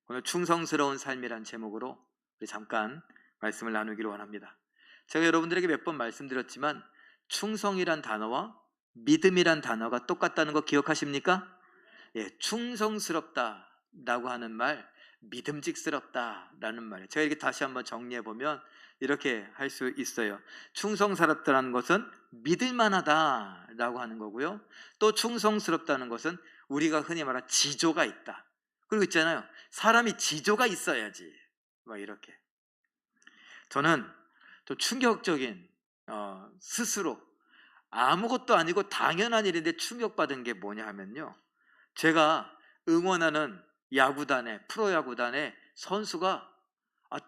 오늘 충성스러운 삶이란 제목으로 우리 잠깐 말씀을 나누기로 원합니다. 제가 여러분들에게 몇 번 말씀드렸지만 충성이란 단어와 믿음이란 단어가 똑같다는 거 기억하십니까? 예, 충성스럽다라고 하는 말, 믿음직스럽다라는 말이에요. 제가 이렇게 다시 한번 정리해 보면 이렇게 할 수 있어요. 충성스럽다는 것은 믿을만하다라고 하는 거고요. 또 충성스럽다는 것은 우리가 흔히 말하는 지조가 있다. 그리고 있잖아요. 사람이 지조가 있어야지. 뭐 이렇게. 저는 또 충격적인 스스로 아무것도 아니고 당연한 일인데 충격받은 게 뭐냐 하면요. 제가 응원하는 야구단의 프로야구단의 선수가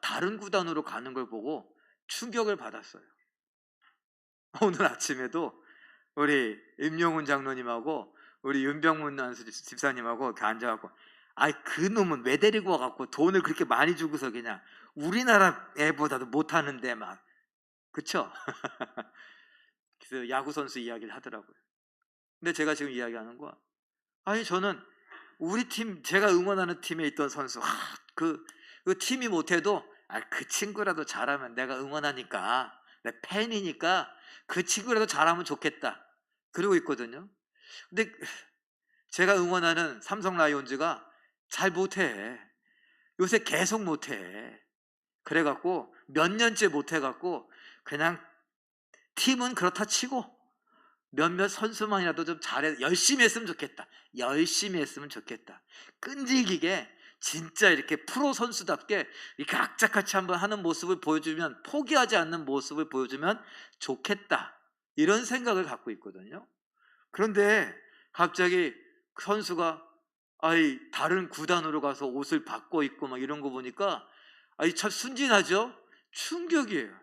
다른 구단으로 가는 걸 보고 충격을 받았어요. 오늘 아침에도 우리 임용훈 장로님하고 우리 윤병문 집사님하고 이렇게 앉아갖고 그 놈은 왜 데리고 와갖고 돈을 그렇게 많이 주고서 그냥 우리나라 애보다도 못하는데 막 그쵸? 그래서 야구 선수 이야기를 하더라고요. 근데 제가 지금 이야기하는 거 저는 우리 팀, 제가 응원하는 팀에 있던 선수 그 팀이 못해도 그 친구라도 잘하면 내가 응원하니까 내 팬이니까 그 친구라도 잘하면 좋겠다 그러고 있거든요. 근데 제가 응원하는 삼성 라이온즈가 잘 못해. 요새 계속 못해. 그래갖고 몇 년째 못해갖고 그냥 팀은 그렇다 치고 몇몇 선수만이라도 좀 잘해 열심히 했으면 좋겠다. 열심히 했으면 좋겠다. 끈질기게 진짜 이렇게 프로 선수답게 이렇게 악착같이 한번 하는 모습을 보여주면, 포기하지 않는 모습을 보여주면 좋겠다, 이런 생각을 갖고 있거든요. 그런데 갑자기 선수가 다른 구단으로 가서 옷을 바꿔 입고 막 이런 거 보니까 참 순진하죠? 충격이에요.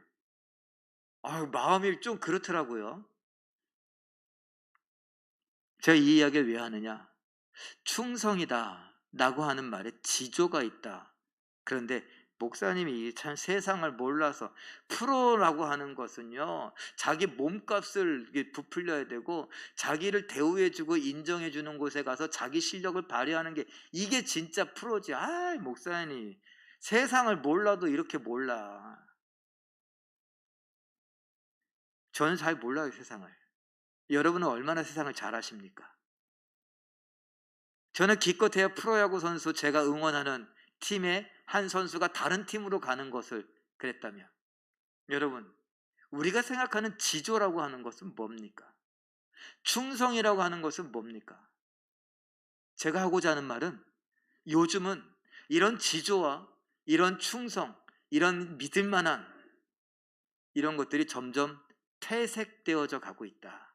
마음이 좀 그렇더라고요. 제가 이 이야기를 왜 하느냐? 충성이다 라고 하는 말에 지조가 있다. 그런데 목사님이 참 세상을 몰라서, 프로라고 하는 것은요, 자기 몸값을 부풀려야 되고 자기를 대우해주고 인정해주는 곳에 가서 자기 실력을 발휘하는 게 이게 진짜 프로지. 목사님 세상을 몰라도 이렇게 몰라. 저는 잘 몰라요, 세상을. 여러분은 얼마나 세상을 잘 아십니까? 저는 기껏해야 프로야구 선수, 제가 응원하는 팀의 한 선수가 다른 팀으로 가는 것을 그랬다면, 여러분, 우리가 생각하는 지조라고 하는 것은 뭡니까? 충성이라고 하는 것은 뭡니까? 제가 하고자 하는 말은, 요즘은 이런 지조와 이런 충성, 이런 믿을만한 이런 것들이 점점 퇴색되어져 가고 있다,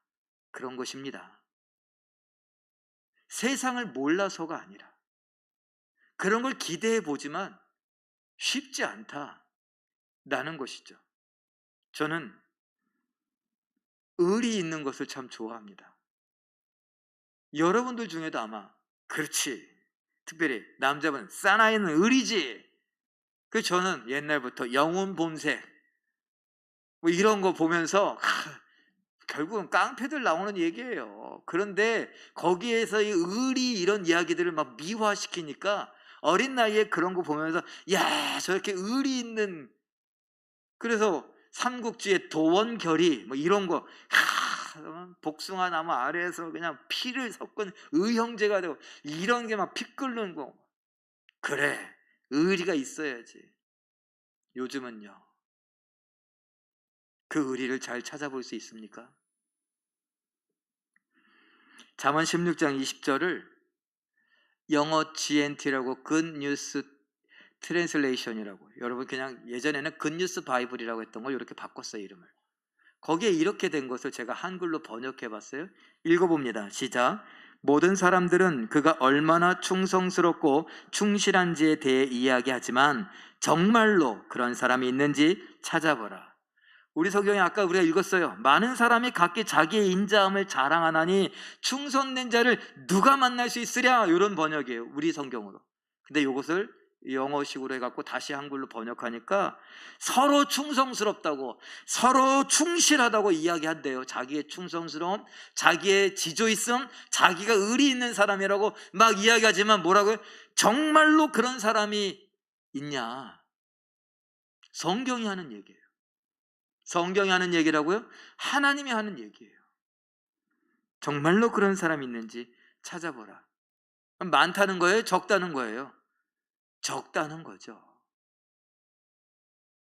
그런 것입니다. 세상을 몰라서가 아니라 그런 걸 기대해 보지만 쉽지 않다라는 것이죠. 저는 의리 있는 것을 참 좋아합니다. 여러분들 중에도 아마 그렇지, 특별히 남자분 사나이는 의리지. 저는 옛날부터 영혼 본색 뭐 이런 거 보면서 결국은 깡패들 나오는 얘기예요. 그런데 거기에서 이 의리 이런 이야기들을 막 미화시키니까 어린 나이에 그런 거 보면서 저렇게 의리 있는, 그래서 삼국지의 도원결의 뭐 이런 거, 복숭아 나무 아래에서 그냥 피를 섞은 의형제가 되고 이런 게 막 피 끓는 거. 그래, 의리가 있어야지. 요즘은요, 그 의리를 잘 찾아볼 수 있습니까? 잠언 16장 20절을 영어 GNT라고 굿뉴스 트랜슬레이션이라고, 여러분 그냥 예전에는 굿뉴스 바이블이라고 했던 걸 이렇게 바꿨어요, 이름을. 거기에 이렇게 된 것을 제가 한글로 번역해 봤어요. 읽어봅니다. 시작. 모든 사람들은 그가 얼마나 충성스럽고 충실한지에 대해 이야기하지만 정말로 그런 사람이 있는지 찾아보라. 우리 성경에 아까 우리가 읽었어요. 많은 사람이 각기 자기의 인자함을 자랑하나니 충성된 자를 누가 만날 수 있으랴, 이런 번역이에요, 우리 성경으로. 근데 이것을 영어식으로 해갖고 다시 한글로 번역하니까 서로 충성스럽다고, 서로 충실하다고 이야기한대요. 자기의 충성스러움, 자기의 지조있음, 자기가 의리 있는 사람이라고 막 이야기하지만 뭐라고요? 정말로 그런 사람이 있냐? 성경이 하는 얘기예요. 성경이 하는 얘기라고요? 하나님이 하는 얘기예요. 정말로 그런 사람이 있는지 찾아보라. 많다는 거예요? 적다는 거예요? 적다는 거죠.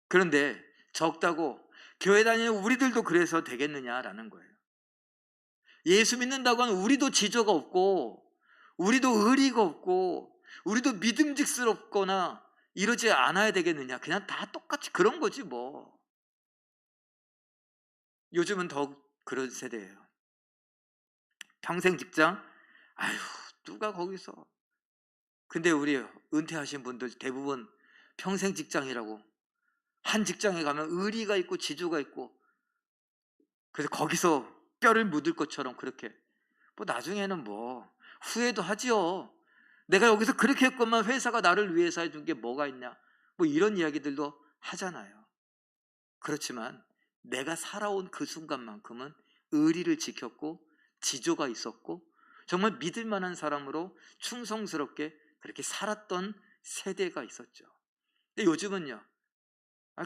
그런데 적다고 교회 다니는 우리들도 그래서 되겠느냐라는 거예요. 예수 믿는다고 하면 우리도 지조가 없고, 우리도 의리가 없고, 우리도 믿음직스럽거나 이러지 않아야 되겠느냐. 그냥 다 똑같이 그런 거지 뭐. 요즘은 더욱 그런 세대예요. 평생 직장? 아휴, 누가 거기서. 근데 우리 은퇴하신 분들 대부분 평생 직장이라고, 한 직장에 가면 의리가 있고 지조가 있고, 그래서 거기서 뼈를 묻을 것처럼 그렇게, 뭐 나중에는 뭐 후회도 하지요. 내가 여기서 그렇게 했건만 회사가 나를 위해서 해준 게 뭐가 있냐, 뭐 이런 이야기들도 하잖아요. 그렇지만 내가 살아온 그 순간만큼은 의리를 지켰고 지조가 있었고 정말 믿을 만한 사람으로 충성스럽게 그렇게 살았던 세대가 있었죠. 근데 요즘은요,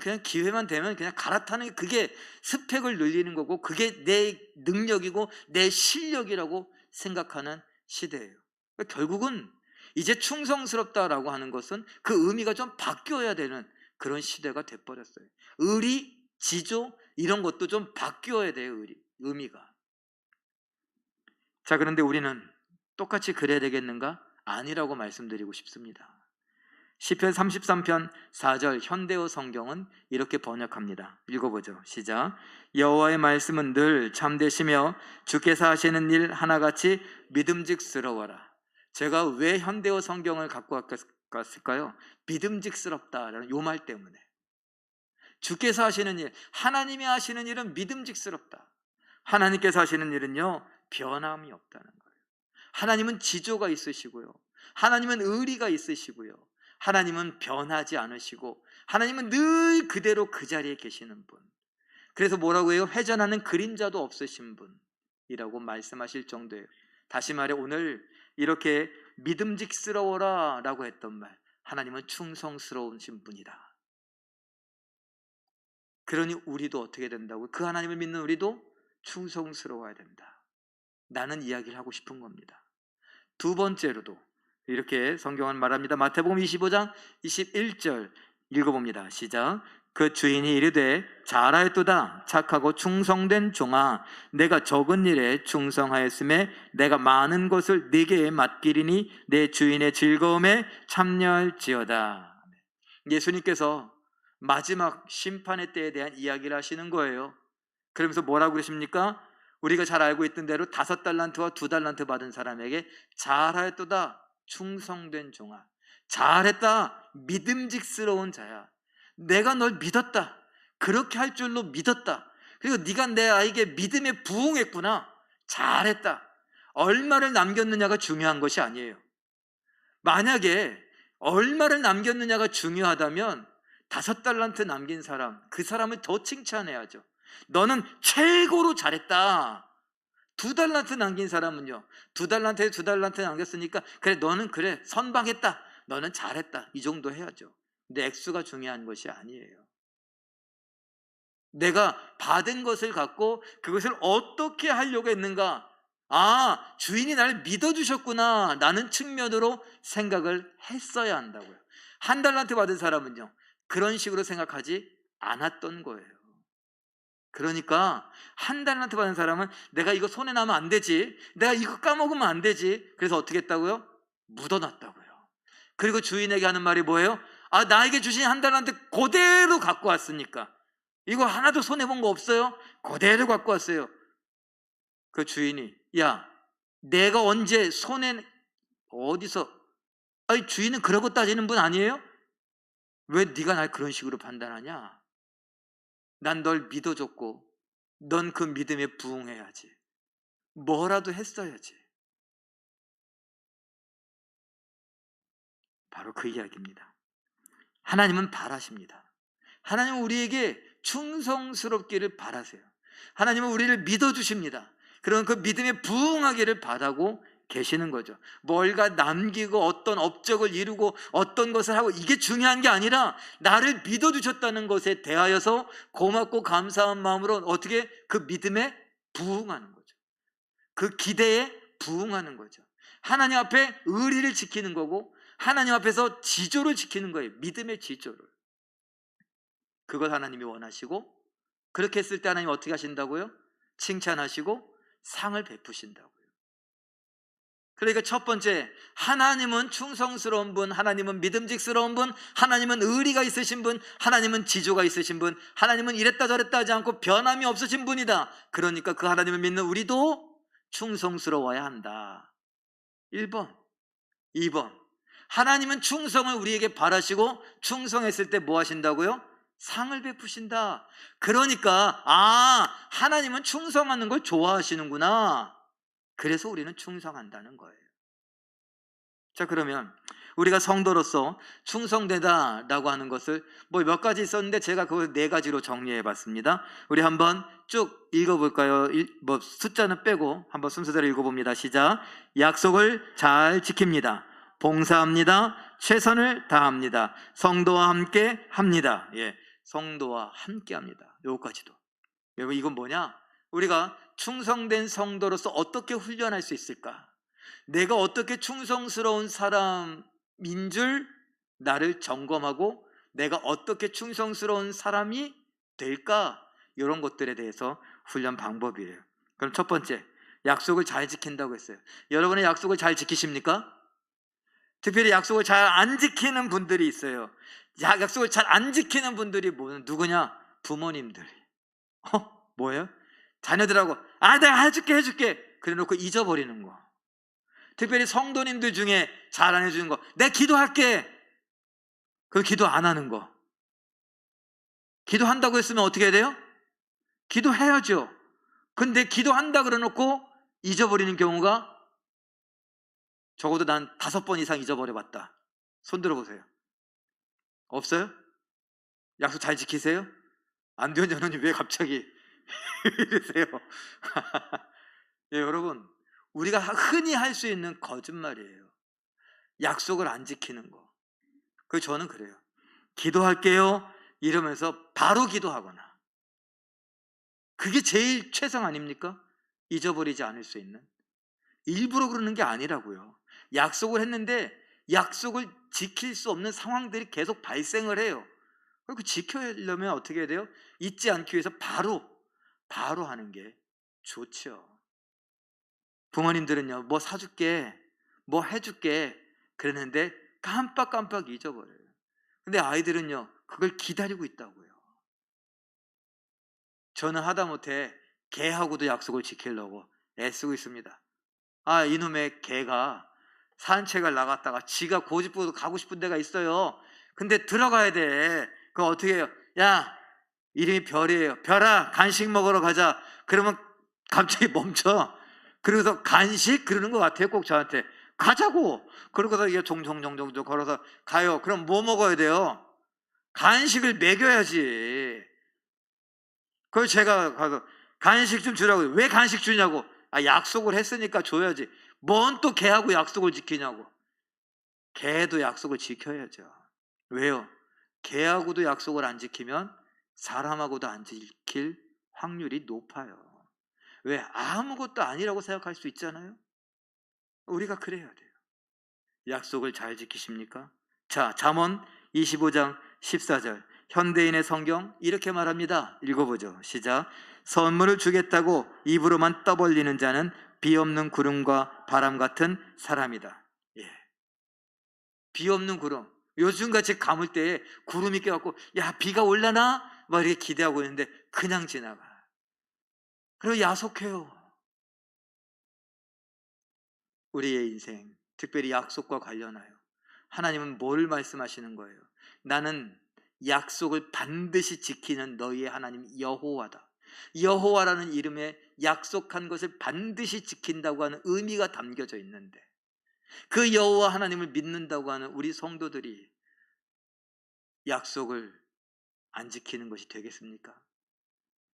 그냥 기회만 되면 그냥 갈아타는 게, 그게 스펙을 늘리는 거고, 그게 내 능력이고 내 실력이라고 생각하는 시대예요. 그러니까 결국은 이제 충성스럽다라고 하는 것은 그 의미가 좀 바뀌어야 되는 그런 시대가 돼버렸어요. 의리, 지조 이런 것도 좀 바뀌어야 돼요. 의미가. 자, 그런데 우리는 똑같이 그래야 되겠는가? 아니라고 말씀드리고 싶습니다. 시편 33편 4절 현대어 성경은 이렇게 번역합니다. 읽어보죠. 시작. 여호와의 말씀은 늘 참되시며 주께서 하시는 일 하나같이 믿음직스러워라. 제가 왜 현대어 성경을 갖고 왔을까요? 믿음직스럽다라는 요 말 때문에. 주께서 하시는 일, 하나님이 하시는 일은 믿음직스럽다. 하나님께서 하시는 일은요, 변함이 없다는 거예요. 하나님은 지조가 있으시고요, 하나님은 의리가 있으시고요, 하나님은 변하지 않으시고, 하나님은 늘 그대로 그 자리에 계시는 분. 그래서 뭐라고 해요? 회전하는 그림자도 없으신 분이라고 말씀하실 정도예요. 다시 말해 오늘 이렇게 믿음직스러워라 라고 했던 말, 하나님은 충성스러우신 분이다. 그러니 우리도 어떻게 된다고? 그 하나님을 믿는 우리도 충성스러워야 된다. 나는 이야기를 하고 싶은 겁니다. 두 번째로도 이렇게 성경은 말합니다. 마태복음 25장 21절 읽어봅니다. 시작. 그 주인이 이르되 잘하였도다 착하고 충성된 종아, 내가 적은 일에 충성하였음에 내가 많은 것을 네게 맡기리니 내 주인의 즐거움에 참여할지어다. 예수님께서 마지막 심판의 때에 대한 이야기를 하시는 거예요. 그러면서 뭐라고 그러십니까? 우리가 잘 알고 있던 대로 5달란트와 2달란트 받은 사람에게 잘하였도다 충성된 종아, 잘했다 믿음직스러운 자야, 내가 널 믿었다, 그렇게 할 줄로 믿었다, 그리고 네가 내 아이에게 믿음에 부응했구나, 잘했다. 얼마를 남겼느냐가 중요한 것이 아니에요. 만약에 얼마를 남겼느냐가 중요하다면 5달란트 남긴 사람, 그 사람을 더 칭찬해야죠. 너는 최고로 잘했다. 2달란트 남긴 사람은요, 2달란트에 2달란트 남겼으니까 그래 너는 그래 선방했다, 너는 잘했다, 이 정도 해야죠. 근데 액수가 중요한 것이 아니에요. 내가 받은 것을 갖고 그것을 어떻게 하려고 했는가, 주인이 나를 믿어주셨구나 라는 측면으로 생각을 했어야 한다고요. 1달란트 받은 사람은요, 그런 식으로 생각하지 않았던 거예요. 그러니까 1달란트 받은 사람은 내가 이거 손에 나면 안 되지, 내가 이거 까먹으면 안 되지, 그래서 어떻게 했다고요? 묻어놨다고요. 그리고 주인에게 하는 말이 뭐예요? 나에게 주신 1달란트 그대로 갖고 왔으니까, 이거 하나도 손해본 거 없어요? 그대로 갖고 왔어요. 그 주인이, 야 내가 언제 손에, 어디서, 주인은 그러고 따지는 분 아니에요? 왜 네가 날 그런 식으로 판단하냐? 난 널 믿어줬고 넌 그 믿음에 부응해야지, 뭐라도 했어야지. 바로 그 이야기입니다. 하나님은 바라십니다. 하나님은 우리에게 충성스럽기를 바라세요. 하나님은 우리를 믿어주십니다. 그런 그 믿음에 부응하기를 바라고 계시는 거죠. 뭘가 남기고 어떤 업적을 이루고 어떤 것을 하고 이게 중요한 게 아니라 나를 믿어주셨다는 것에 대하여서 고맙고 감사한 마음으로 어떻게 그 믿음에 부응하는 거죠. 그 기대에 부응하는 거죠. 하나님 앞에 의리를 지키는 거고 하나님 앞에서 지조를 지키는 거예요. 믿음의 지조를. 그걸 하나님이 원하시고 그렇게 했을 때 하나님 어떻게 하신다고요? 칭찬하시고 상을 베푸신다고요. 그러니까 첫 번째, 하나님은 충성스러운 분, 하나님은 믿음직스러운 분, 하나님은 의리가 있으신 분, 하나님은 지조가 있으신 분, 하나님은 이랬다 저랬다 하지 않고 변함이 없으신 분이다. 그러니까 그 하나님을 믿는 우리도 충성스러워야 한다. 1번. 2번, 하나님은 충성을 우리에게 바라시고 충성했을 때 뭐 하신다고요? 상을 베푸신다. 그러니까 하나님은 충성하는 걸 좋아하시는구나. 그래서 우리는 충성한다는 거예요. 자, 그러면 우리가 성도로서 충성되다라고 하는 것을 뭐 몇 가지 있었는데 제가 그걸 4가지로 정리해 봤습니다. 우리 한번 쭉 읽어볼까요? 숫자는 빼고 한번 순서대로 읽어봅니다. 시작. 약속을 잘 지킵니다. 봉사합니다. 최선을 다합니다. 성도와 함께 합니다. 예, 성도와 함께 합니다. 요까지도. 여러분, 이건 뭐냐? 우리가 충성된 성도로서 어떻게 훈련할 수 있을까? 내가 어떻게 충성스러운 사람인 줄 나를 점검하고 내가 어떻게 충성스러운 사람이 될까? 이런 것들에 대해서 훈련 방법이에요. 그럼 첫 번째, 약속을 잘 지킨다고 했어요. 여러분의 약속을 잘 지키십니까? 특별히 약속을 잘 안 지키는 분들이 있어요. 약속을 잘 안 지키는 분들이 누구냐? 부모님들. 뭐예요? 자녀들하고 내가 해줄게 그래 놓고 잊어버리는 거. 특별히 성도님들 중에 잘 안 해주는 거, 내가 기도할게, 그 기도 안 하는 거. 기도한다고 했으면 어떻게 해야 돼요? 기도해야죠. 근데 기도한다 그래 놓고 잊어버리는 경우가 적어도 난 5번 이상 잊어버려 봤다. 손 들어보세요. 없어요? 약속 잘 지키세요? 안대현 전원님 왜 갑자기 이러세요? 예, 여러분, 우리가 흔히 할 수 있는 거짓말이에요. 약속을 안 지키는 거. 저는 그래요. 기도할게요 이러면서 바로 기도하거나. 그게 제일 최상 아닙니까? 잊어버리지 않을 수 있는. 일부러 그러는 게 아니라고요. 약속을 했는데 약속을 지킬 수 없는 상황들이 계속 발생을 해요. 그리고 지키려면 어떻게 해야 돼요? 잊지 않기 위해서 바로 하는 게 좋죠. 부모님들은요, 뭐 사줄게, 뭐 해줄게 그랬는데 깜빡 잊어버려요. 근데 아이들은요, 그걸 기다리고 있다고요. 저는 하다못해 개하고도 약속을 지키려고 애쓰고 있습니다. 이놈의 개가 산책을 나갔다가 지가 고집부려서 가고 싶은 데가 있어요. 근데 들어가야 돼. 그럼 어떻게 해요? 야, 이름이 별이에요. 별아, 간식 먹으러 가자. 그러면 갑자기 멈춰. 그러고서 간식? 그러는 것 같아요. 꼭 저한테. 가자고. 그러고서 이게 종종종종 걸어서 가요. 그럼 뭐 먹어야 돼요? 간식을 먹여야지. 그래서 제가 가서 간식 좀 주라고. 왜 간식 주냐고. 약속을 했으니까 줘야지. 뭔 또 개하고 약속을 지키냐고. 개도 약속을 지켜야죠. 왜요? 개하고도 약속을 안 지키면 사람하고도 안 지킬 확률이 높아요. 왜? 아무것도 아니라고 생각할 수 있잖아요. 우리가 그래야 돼요. 약속을 잘 지키십니까? 자, 잠언 25장 14절. 현대인의 성경 이렇게 말합니다. 읽어보죠. 시작. 선물을 주겠다고 입으로만 떠벌리는 자는 비 없는 구름과 바람 같은 사람이다. 예. 비 없는 구름. 요즘같이 가물 때에 구름이 껴갖고 야, 비가 올라나? 막 이렇게 기대하고 있는데 그냥 지나가. 그리고 야속해요. 우리의 인생, 특별히 약속과 관련하여 하나님은 뭘 말씀하시는 거예요? 나는 약속을 반드시 지키는 너희의 하나님 여호와다. 여호와라는 이름에 약속한 것을 반드시 지킨다고 하는 의미가 담겨져 있는데, 그 여호와 하나님을 믿는다고 하는 우리 성도들이 약속을 안 지키는 것이 되겠습니까?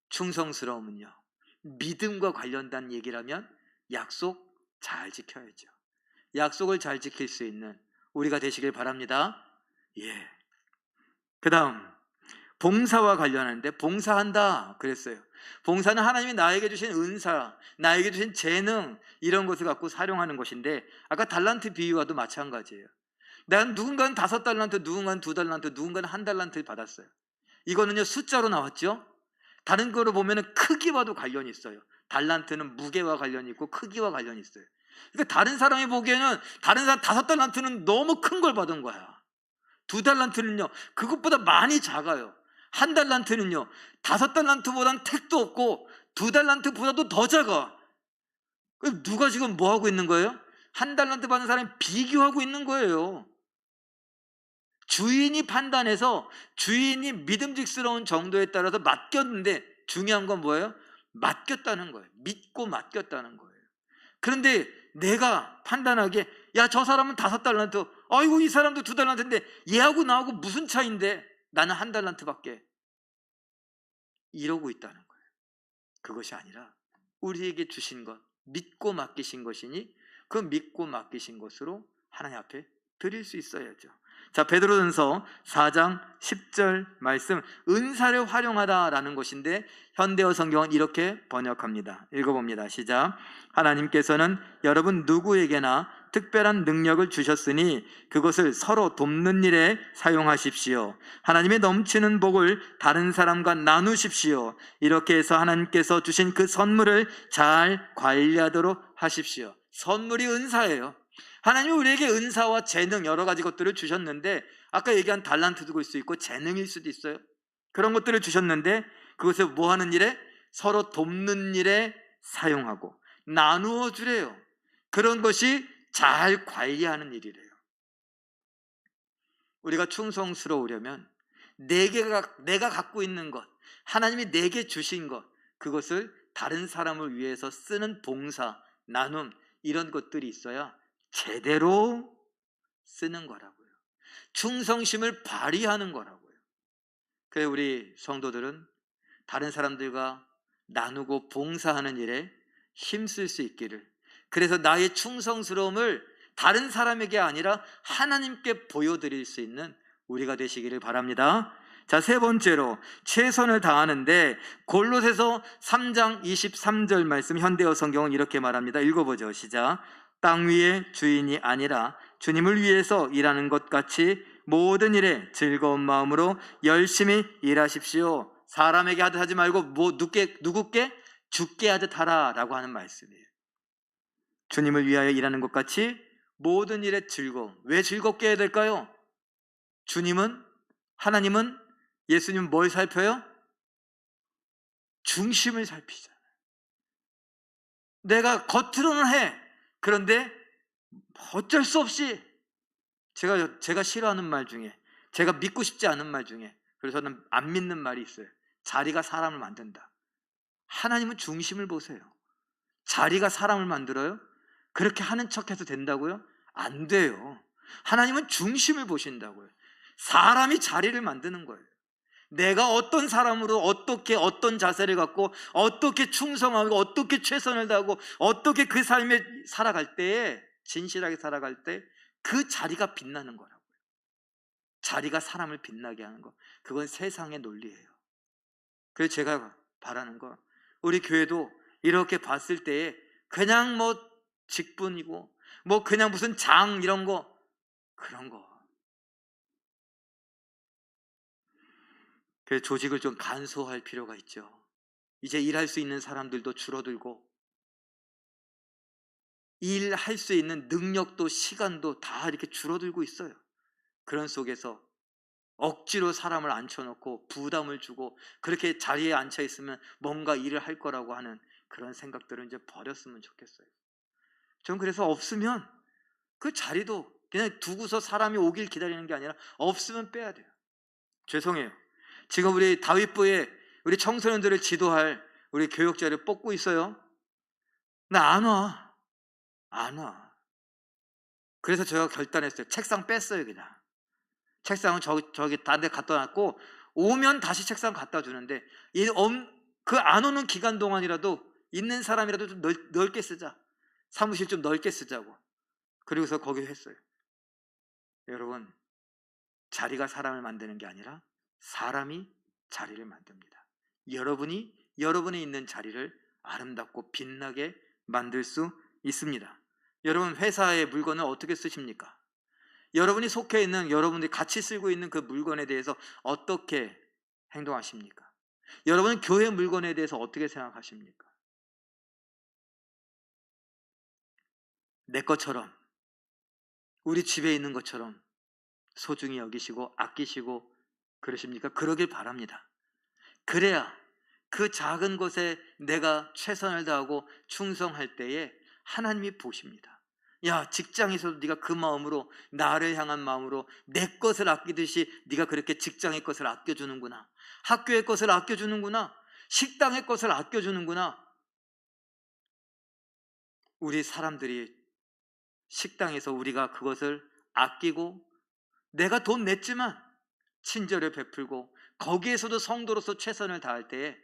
충성스러움은요, 믿음과 관련된 얘기라면 약속 잘 지켜야죠. 약속을 잘 지킬 수 있는 우리가 되시길 바랍니다. 예. 그 다음 봉사와 관련한데, 봉사한다 그랬어요. 봉사는 하나님이 나에게 주신 은사, 나에게 주신 재능, 이런 것을 갖고 사용하는 것인데, 아까 달란트 비유와도 마찬가지예요. 난 누군가는 5달란트, 누군가는 2달란트, 누군가는 1달란트를 받았어요. 이거는요 숫자로 나왔죠. 다른 거로 보면 크기와도 관련이 있어요. 달란트는 무게와 관련이 있고 크기와 관련이 있어요. 그러니까 다른 사람이 보기에는, 다른 사람 5달란트는 너무 큰 걸 받은 거야. 2달란트는요 그것보다 많이 작아요. 1달란트는요 5달란트보단 택도 없고 2달란트보다도 더 작아. 그럼 누가 지금 뭐 하고 있는 거예요? 1달란트 받은 사람이 비교하고 있는 거예요. 주인이 판단해서 주인이 믿음직스러운 정도에 따라서 맡겼는데, 중요한 건 뭐예요? 맡겼다는 거예요. 믿고 맡겼다는 거예요. 그런데 내가 판단하기에, 야, 저 사람은 5달란트, 아이고 이 사람도 2달란트인데 얘하고 나하고 무슨 차이인데 나는 1달란트밖에, 이러고 있다는 거예요. 그것이 아니라 우리에게 주신 것, 믿고 맡기신 것이니 그 믿고 맡기신 것으로 하나님 앞에 드릴 수 있어야죠. 자, 베드로전서 4장 10절 말씀, 은사를 활용하다라는 것인데 현대어 성경은 이렇게 번역합니다. 읽어봅니다. 시작. 하나님께서는 여러분 누구에게나 특별한 능력을 주셨으니 그것을 서로 돕는 일에 사용하십시오. 하나님의 넘치는 복을 다른 사람과 나누십시오. 이렇게 해서 하나님께서 주신 그 선물을 잘 관리하도록 하십시오. 선물이 은사예요. 하나님이 우리에게 은사와 재능, 여러 가지 것들을 주셨는데, 아까 얘기한 달란트도 일 수 있고 재능일 수도 있어요. 그런 것들을 주셨는데 그것을 뭐 하는 일에? 서로 돕는 일에 사용하고 나누어 주래요. 그런 것이 잘 관리하는 일이래요. 우리가 충성스러우려면 내가 갖고 있는 것, 하나님이 내게 주신 것, 그것을 다른 사람을 위해서 쓰는 봉사, 나눔, 이런 것들이 있어야 제대로 쓰는 거라고요. 충성심을 발휘하는 거라고요. 그래서 우리 성도들은 다른 사람들과 나누고 봉사하는 일에 힘쓸 수 있기를, 그래서 나의 충성스러움을 다른 사람에게 아니라 하나님께 보여드릴 수 있는 우리가 되시기를 바랍니다. 자, 세 번째로 최선을 다하는데, 골로새서 3장 23절 말씀, 현대어 성경은 이렇게 말합니다. 읽어보죠. 시작. 땅 위의 주인이 아니라 주님을 위해서 일하는 것 같이 모든 일에 즐거운 마음으로 열심히 일하십시오. 사람에게 하듯 하지 말고 누구께? 주께 하듯 하라라고 하는 말씀이에요. 주님을 위하여 일하는 것 같이 모든 일에 즐거움. 왜 즐겁게 해야 될까요? 하나님은, 예수님은 뭘 살펴요? 중심을 살피잖아요. 내가 겉으로는 해. 그런데 어쩔 수 없이, 제가 싫어하는 말 중에, 제가 믿고 싶지 않은 말 중에, 그래서 저는 안 믿는 말이 있어요. 자리가 사람을 만든다. 하나님은 중심을 보세요. 자리가 사람을 만들어요? 그렇게 하는 척해도 된다고요? 안 돼요. 하나님은 중심을 보신다고요. 사람이 자리를 만드는 거예요. 내가 어떤 사람으로 어떻게, 어떤 자세를 갖고 어떻게 충성하고 어떻게 최선을 다하고 어떻게 그 삶에 살아갈 때에, 진실하게 살아갈 때 그 자리가 빛나는 거라고요. 자리가 사람을 빛나게 하는 거, 그건 세상의 논리예요. 그래서 제가 바라는 거, 우리 교회도 이렇게 봤을 때에 그냥 뭐 직분이고 뭐 그냥 무슨 장 이런 거, 그런 거, 그래서 조직을 좀 간소화할 필요가 있죠. 이제 일할 수 있는 사람들도 줄어들고 일할 수 있는 능력도 시간도 다 이렇게 줄어들고 있어요. 그런 속에서 억지로 사람을 앉혀놓고 부담을 주고 그렇게 자리에 앉혀 있으면 뭔가 일을 할 거라고 하는 그런 생각들을 이제 버렸으면 좋겠어요. 저는 그래서 없으면 그 자리도 그냥 두고서 사람이 오길 기다리는 게 아니라 없으면 빼야 돼요. 죄송해요. 지금 우리 다윗부에 우리 청소년들을 지도할 우리 교육자를 뽑고 있어요. 나 안 와. 그래서 제가 결단했어요. 책상 뺐어요. 그냥 책상은 저기 다른 데 갖다 놨고 오면 다시 책상 갖다 주는데 그 안 오는 기간 동안이라도 있는 사람이라도 좀 넓게 쓰자. 사무실 좀 넓게 쓰자고. 그리고서 거기 했어요. 여러분, 자리가 사람을 만드는 게 아니라 사람이 자리를 만듭니다. 여러분이 여러분이 있는 자리를 아름답고 빛나게 만들 수 있습니다. 여러분, 회사의 물건을 어떻게 쓰십니까? 여러분이 속해 있는, 여러분들이 같이 쓰고 있는 그 물건에 대해서 어떻게 행동하십니까? 여러분은 교회 물건에 대해서 어떻게 생각하십니까? 내 것처럼, 우리 집에 있는 것처럼 소중히 여기시고 아끼시고 그러십니까? 그러길 바랍니다. 그래야 그 작은 것에 내가 최선을 다하고 충성할 때에 하나님이 보십니다. 야, 직장에서도 네가 그 마음으로, 나를 향한 마음으로 내 것을 아끼듯이 네가 그렇게 직장의 것을 아껴주는구나. 학교의 것을 아껴주는구나. 식당의 것을 아껴주는구나. 우리 사람들이 식당에서 우리가 그것을 아끼고, 내가 돈 냈지만 친절을 베풀고 거기에서도 성도로서 최선을 다할 때에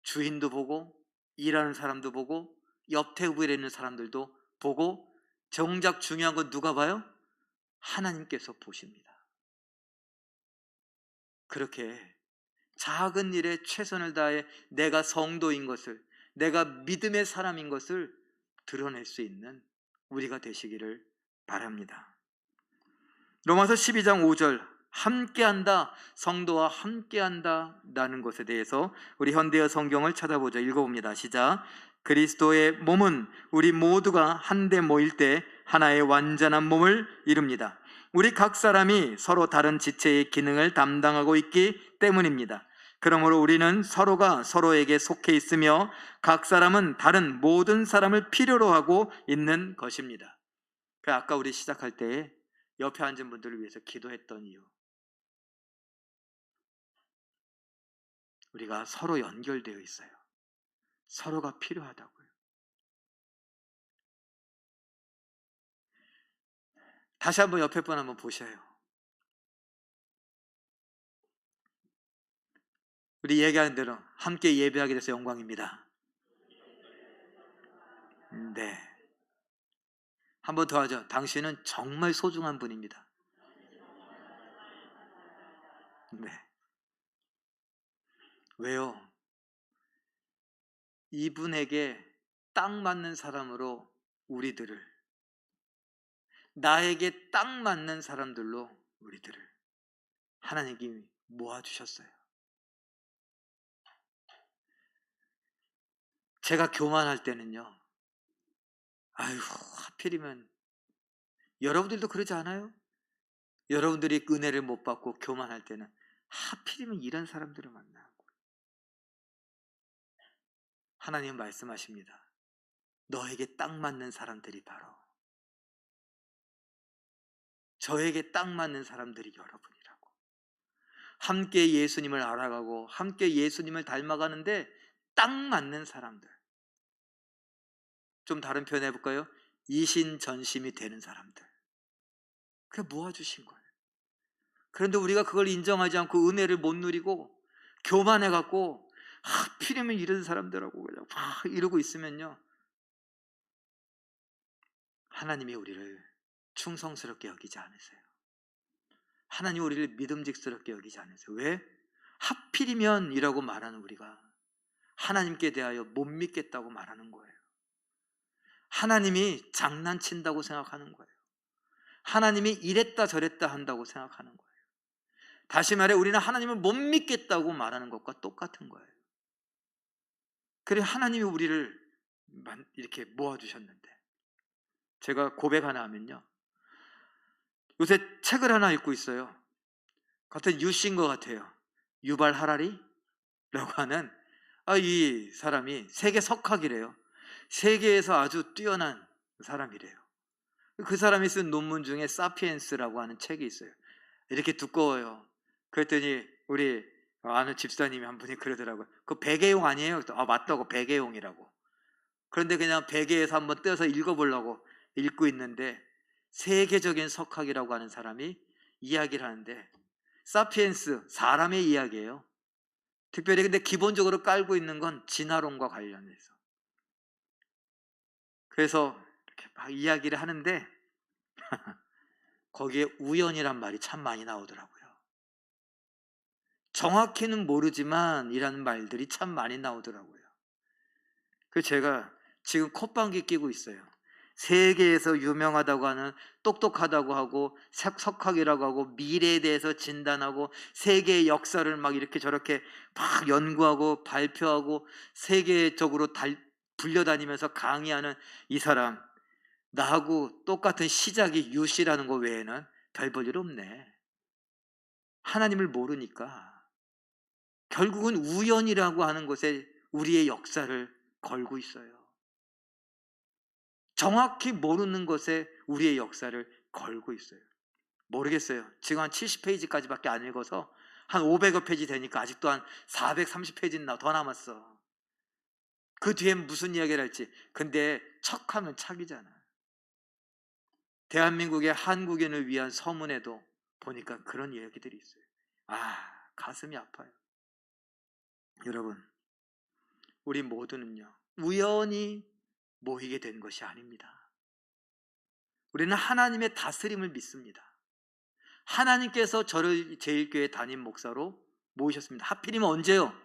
주인도 보고, 일하는 사람도 보고, 옆 테이블에 있는 사람들도 보고, 정작 중요한 건 누가 봐요? 하나님께서 보십니다. 그렇게 작은 일에 최선을 다해 내가 성도인 것을, 내가 믿음의 사람인 것을 드러낼 수 있는 우리가 되시기를 바랍니다. 로마서 12장 5절, 함께한다, 성도와 함께한다 라는 것에 대해서 우리 현대어 성경을 찾아보죠. 읽어봅니다. 시작. 그리스도의 몸은 우리 모두가 한데 모일 때 하나의 완전한 몸을 이룹니다. 우리 각 사람이 서로 다른 지체의 기능을 담당하고 있기 때문입니다. 그러므로 우리는 서로가 서로에게 속해 있으며 각 사람은 다른 모든 사람을 필요로 하고 있는 것입니다. 아까 우리 시작할 때에 옆에 앉은 분들을 위해서 기도했던 이유, 우리가 서로 연결되어 있어요. 서로가 필요하다고요. 다시 한번 옆에 분 한번 보셔요. 우리 얘기하는 대로 함께 예배하게 돼서 영광입니다. 네. 한 번 더 하죠. 당신은 정말 소중한 분입니다. 네. 왜요? 이분에게 딱 맞는 사람으로 우리들을, 나에게 딱 맞는 사람들로 우리들을 하나님이 모아주셨어요. 제가 교만할 때는요, 아유, 하필이면, 여러분들도 그러지 않아요? 여러분들이 은혜를 못 받고 교만할 때는 하필이면 이런 사람들을 만나고, 하나님은 말씀하십니다. 너에게 딱 맞는 사람들이 바로, 저에게 딱 맞는 사람들이 여러분이라고. 함께 예수님을 알아가고 함께 예수님을 닮아가는데 딱 맞는 사람들. 좀 다른 표현 해볼까요? 이신전심이 되는 사람들. 그게 모아주신 거예요. 그런데 우리가 그걸 인정하지 않고 은혜를 못 누리고 교만해갖고 하필이면 이런 사람들하고 그냥 막 이러고 있으면요, 하나님이 우리를 충성스럽게 여기지 않으세요. 하나님 우리를 믿음직스럽게 여기지 않으세요. 왜? 하필이면 이라고 말하는 우리가 하나님께 대하여 못 믿겠다고 말하는 거예요. 하나님이 장난친다고 생각하는 거예요. 하나님이 이랬다 저랬다 한다고 생각하는 거예요. 다시 말해 우리는 하나님을 못 믿겠다고 말하는 것과 똑같은 거예요. 그래 하나님이 우리를 이렇게 모아주셨는데, 제가 고백 하나 하면요, 요새 책을 하나 읽고 있어요. 같은 유씨인 것 같아요. 유발 하라리? 라고 하는, 이 사람이 세계 석학이래요. 세계에서 아주 뛰어난 사람이래요. 그 사람이 쓴 논문 중에 사피엔스라고 하는 책이 있어요. 이렇게 두꺼워요. 그랬더니 우리 아는 집사님이 한 분이 그러더라고요. 그 베개용 아니에요? 맞다고, 베개용이라고. 그런데 그냥 베개에서 한번 떼어서 읽어보려고 읽고 있는데, 세계적인 석학이라고 하는 사람이 이야기를 하는데 사피엔스, 사람의 이야기예요. 특별히 근데 기본적으로 깔고 있는 건 진화론과 관련해서. 그래서 이렇게 막 이야기를 하는데 거기에 우연이란 말이 참 많이 나오더라고요. 정확히는 모르지만 이라는 말들이 참 많이 나오더라고요. 그래서 제가 지금 콧방귀 끼고 있어요. 세계에서 유명하다고 하는, 똑똑하다고 하고 석학이라고 하고 미래에 대해서 진단하고 세계의 역사를 막 이렇게 저렇게 막 연구하고 발표하고 세계적으로 불려다니면서 강의하는 이 사람, 나하고 똑같은 시작이 유씨라는 거 외에는 별 볼 일 없네. 하나님을 모르니까 결국은 우연이라고 하는 것에 우리의 역사를 걸고 있어요. 정확히 모르는 것에 우리의 역사를 걸고 있어요. 모르겠어요. 지금 한 70페이지까지밖에 안 읽어서 한 500여 페이지 되니까 아직도 한 430페이지 더 남았어. 그 뒤엔 무슨 이야기를 할지. 근데 척하면 착이잖아. 대한민국의 한국인을 위한 서문에도 보니까 그런 이야기들이 있어요. 가슴이 아파요. 여러분, 우리 모두는요, 우연히 모이게 된 것이 아닙니다. 우리는 하나님의 다스림을 믿습니다. 하나님께서 저를 제일교회 담임 목사로 모으셨습니다. 하필이면 언제요?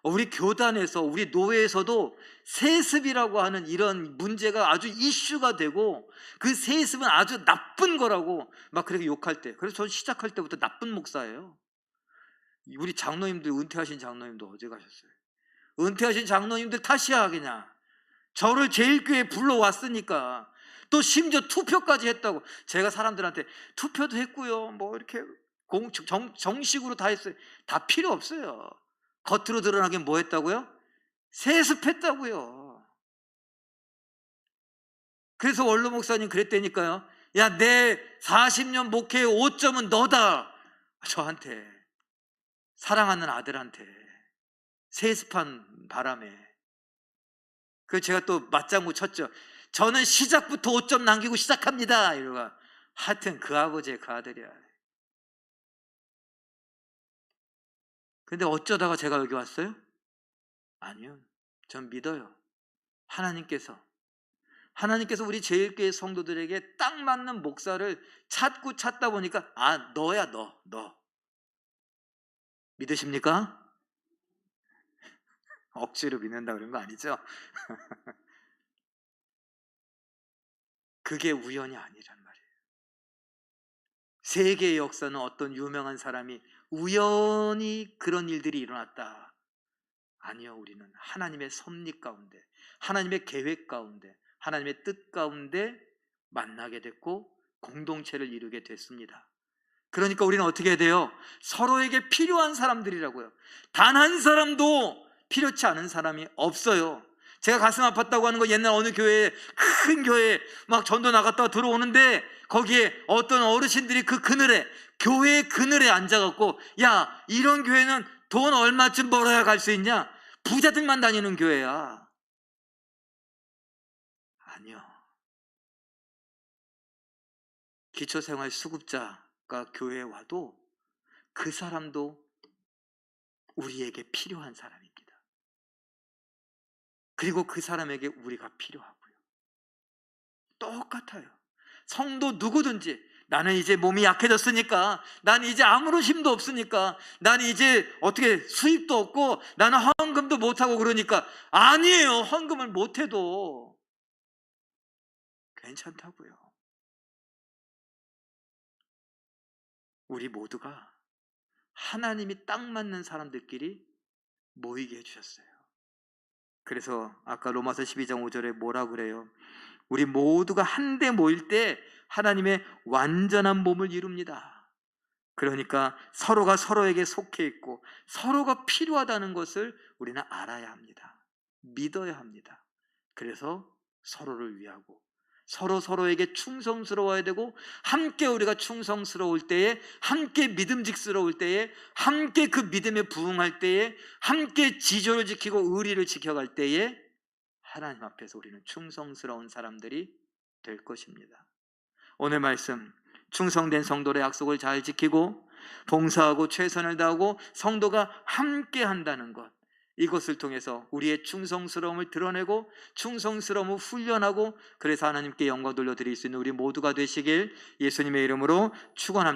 우리 교단에서, 우리 노회에서도 세습이라고 하는 이런 문제가 아주 이슈가 되고 그 세습은 아주 나쁜 거라고 막 그렇게 욕할 때, 그래서 저는 시작할 때부터 나쁜 목사예요. 우리 장로님들, 은퇴하신 장로님도 어제 가셨어요. 은퇴하신 장로님들 탓이야. 그냥 저를 제일교회에 불러왔으니까. 또 심지어 투표까지 했다고. 제가 사람들한테 투표도 했고요, 뭐 이렇게 정식으로 다 했어요. 다 필요 없어요. 겉으로 드러나긴 뭐 했다고요? 세습했다고요. 그래서 원로 목사님 그랬다니까요. 야, 내 40년 목회의 5점은 너다. 저한테, 사랑하는 아들한테 세습한 바람에. 그래서 제가 또 맞장구 쳤죠. 저는 시작부터 5점 남기고 시작합니다. 이러고. 하여튼 그 아버지의 그 아들이야. 근데 어쩌다가 제가 여기 왔어요? 아니요. 전 믿어요. 하나님께서 우리 제일교회 성도들에게 딱 맞는 목사를 찾다 보니까 너야. 너 믿으십니까? 억지로 믿는다 그런 거 아니죠? 그게 우연이 아니란 말이에요. 세계의 역사는 어떤 유명한 사람이 우연히 그런 일들이 일어났다. 아니요. 우리는 하나님의 섭리 가운데, 하나님의 계획 가운데, 하나님의 뜻 가운데 만나게 됐고 공동체를 이루게 됐습니다. 그러니까 우리는 어떻게 해야 돼요? 서로에게 필요한 사람들이라고요. 단 한 사람도 필요치 않은 사람이 없어요. 제가 가슴 아팠다고 하는 거, 옛날 어느 교회에, 큰 교회에 막 전도 나갔다가 들어오는데 거기에 어떤 어르신들이 그 그늘에, 교회의 그늘에 앉아갖고, 야, 이런 교회는 돈 얼마쯤 벌어야 갈 수 있냐? 부자들만 다니는 교회야. 아니요. 기초생활 수급자가 교회에 와도 그 사람도 우리에게 필요한 사람입니다. 그리고 그 사람에게 우리가 필요하고요. 똑같아요. 성도 누구든지, 나는 이제 몸이 약해졌으니까, 나는 이제 아무런 힘도 없으니까, 나는 이제 어떻게 수입도 없고, 나는 헌금도 못하고 그러니까. 아니에요. 헌금을 못해도 괜찮다고요. 우리 모두가 하나님이 딱 맞는 사람들끼리 모이게 해주셨어요. 그래서 아까 로마서 12장 5절에 뭐라 그래요? 우리 모두가 한데 모일 때 하나님의 완전한 몸을 이룹니다. 그러니까 서로가 서로에게 속해 있고 서로가 필요하다는 것을 우리는 알아야 합니다. 믿어야 합니다. 그래서 서로를 위하고 서로에게 충성스러워야 되고, 함께 우리가 충성스러울 때에, 함께 믿음직스러울 때에, 함께 그 믿음에 부응할 때에, 함께 지조를 지키고 의리를 지켜갈 때에 하나님 앞에서 우리는 충성스러운 사람들이 될 것입니다. 오늘 말씀 충성된 성도의 약속을 잘 지키고 봉사하고 최선을 다하고 성도가 함께 한다는 것, 이것을 통해서 우리의 충성스러움을 드러내고 충성스러움을 훈련하고, 그래서 하나님께 영광 돌려드릴 수 있는 우리 모두가 되시길 예수님의 이름으로 축원합니다.